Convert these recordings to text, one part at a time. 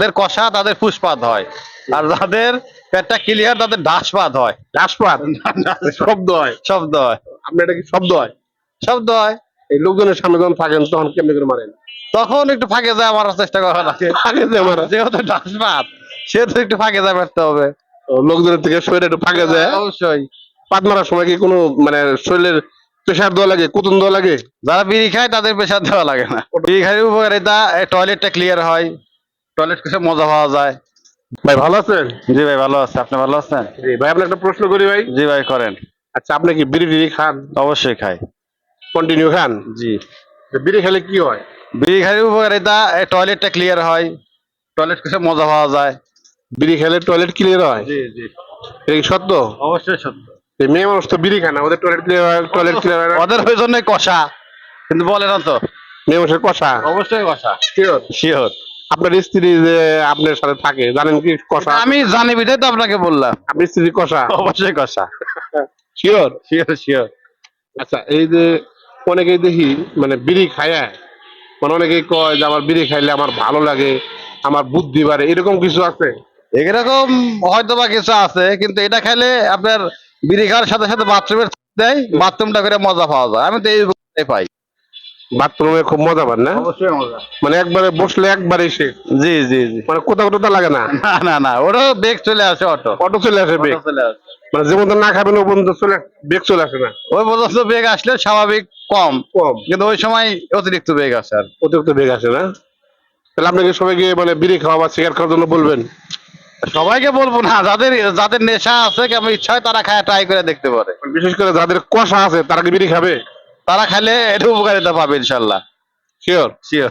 যাদের কষা তাদের ফুসপাত হয়, আর যাদের পেটটা ক্লিয়ার তাদের ডাসপাত হয়। রাজপাত শব্দ হয়। শব্দ হয়। আপনার এটা কি শব্দ হয়? শব্দ হয়। এই লোকজনের সামনে যখন থাকেন তখন কেমনি করে মারেন? তখন একটু ফাঁকে যায় মারার চেষ্টা করা লাগে। ফাঁকে যায় মারা? যেহেতু ডাসপাত সেহেতু একটু ফাঁকে যায় মারতে হবে। লোকজনের থেকে শরীরে একটু ফাঁকে যায়। অবশ্যই। পাত মারার সময় কি কোনো মানে শরীরের প্রেসার দেওয়া লাগে, কুতুন দেওয়া লাগে? যারা বিড়ি খায় তাদের প্রেসার দেওয়া লাগে না। বিড়ি খাওয়ার উপকারিতা, টয়লেটটা ক্লিয়ার হয়, টয়লেট করে মজা পাওয়া যায়। ভাই ভালো আছেন? জি ভাই ভালো আছে, আপনি ভালো আছেন? জি ভাই, আপনার একটা প্রশ্ন করি ভাই। জি ভাই করেন। আচ্ছা, আপনি কি বিড়ি টিড়ি খান? অবশ্যই খাই। কন্টিনিউ খান? জি। তো বিড়ি খেলে কি হয়? বিড়ি খাওয়ার উপকারিতা, টয়লেটটা ক্লিয়ার হয়, টয়লেট করে মজা পাওয়া যায়। বিড়ি খেলে টয়লেট ক্লিয়ার হয়? জি জি। এটা কি সত্য? অবশ্যই সত্য। এই মেয়ে মানুষ তো বিড়ি খায় না, ওদের টয়লেট ক্লিয়ার হয়, টয়লেট ক্লিয়ার হয় না? ওদের ওই জন্যই কষা, কিন্তু বলে না তো। মেয়ে মানুষের কষা? অবশ্যই কষা। শিওর? শিওর। আপনার স্ত্রী যে আপনার সাথে থাকে জানেন কি কষা? আমি জানি বিধাই তো আপনাকে বললাম। আপনি স্ত্রী কষা? অবশ্যই কষা। শিওর? Sure sure. আচ্ছা, এই যে অনেকেই দেখি মানে বিড়ি খায়, মানে অনেকেই কয় যে আমার বিড়ি খাইলে আমার ভালো লাগে, আমার বুদ্ধি বাড়ে, এরকম কিছু আছে? এরকম হয়তো বা কিছু আছে, কিন্তু এটা খেলে আপনার বিড়ি খাওয়ার সাথে সাথে বাথরুমের দেয়, বাথরুমটা করে মজা পাওয়া যায়। আমি তো এই পাই। বাথরুমে খুব মজা পান না? অবশ্যই মজা। মানে একবারে বসলে একবারে সে জি জি জি। মানে কোথাও কোথাও লাগে না? না না না, ওরও বেগ চলে আসে, অটো অটো চলে আসে বেগ? অটো চলে আসে। মানে যেমন না খাবেন ও পর্যন্ত চলে বেগ চলে আসে না? ওই পর্যন্ত বেগ আসলে স্বাভাবিক কম, কম? কিন্তু ওই সময় অতিরিক্ত বেগ আসে আর। অতিরিক্ত বেগ আসে না? তাহলে আপনাকে সবাইকে মানে বিড়ি খাওয়া বা সিগারেট খাওয়ার জন্য বলবেন? সবাইকে বলবো না, যাদের যাদের নেশা আছে, কেমন ইচ্ছা হয় তারা খায়, ট্রাই করে দেখতে পারে। বিশেষ করে যাদের কষা আছে তারা কি বিড়ি খাবে? তারা খাইলে এটা উপকারিতা পাবে ইনশাল্লাহ। শিওর? শিওর।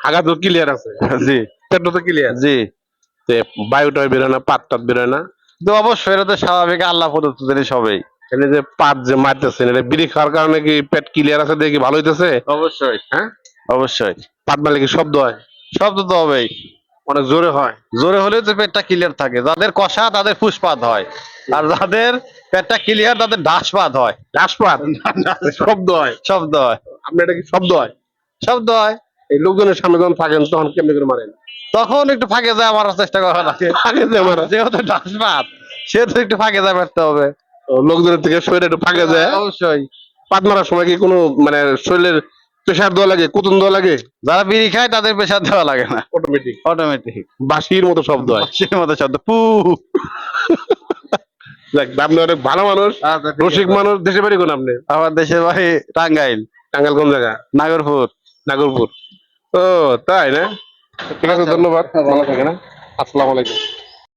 আগা তো ক্লিয়ার আছে, জি পেট তো ক্লিয়ার, জি। বায়ুটা বেরোয় না, পাত টাত বেরোয় না? তো অবশ্যই এটা তো স্বাভাবিক, আল্লাহ প্রদত্ত জিনিস হবেই। এখানে যে পাত যে মারতেছেন এটা বিড়ি খাওয়ার কারণে কি পেট ক্লিয়ার আছে দেখি ভালো হইতেছে? অবশ্যই। হ্যাঁ? অবশ্যই। পাত মারলে কি শব্দ হয়? শব্দ তো হবেই। অনেক জোরে হয়? জোরে হলেও তো পেটটা ক্লিয়ার থাকে। যাদের কষা তাদের ফুসপাত হয়, আর যাদের পেটটা ক্লিয়ার তাদের ডাসপাত হয়। রাজপাত শব্দ হয়? শব্দ হয়। আপনার এটা কি শব্দ হয়? শব্দ হয়। এই লোকজনের সামনে যখন থাকেন তখন কেমনি করে মারেন? তখন একটু ফাঁকে যায় মারার চেষ্টা করা লাগে। ফাঁকে যায় মারা? যেহেতু ডাসপাত সেহেতু একটু ফাঁকে যায় মারতে হবে। লোকজনের থেকে শরীরে একটু ফাঁকে যায়। অবশ্যই। পাত মারার সময় কি কোনো মানে শরীরের প্রেসার দেওয়া লাগে, কুতুন দেওয়া লাগে? যারা বিড়ি খায় তাদের প্রেসার দেওয়া লাগে না। Automatic automatic. বাঁশির মতো শব্দ হয়? বাঁশির মতো শব্দ, পু। যাক, আপনি অনেক ভালো মানুষ, আচ্ছা, ঠিক রসিক আছে। মানুষ। দেশে বাড়ি কোন আপনি? আমার দেশের বাড়ি টাঙ্গাইল, টাঙ্গাইল কোন জায়গা? নাগরপুর। নাগরপুর? ও তাই না? ঠিক আছে, আচ্ছা। ধন্যবাদ, ভালো থাকেন। আসসালামু আলাইকুম।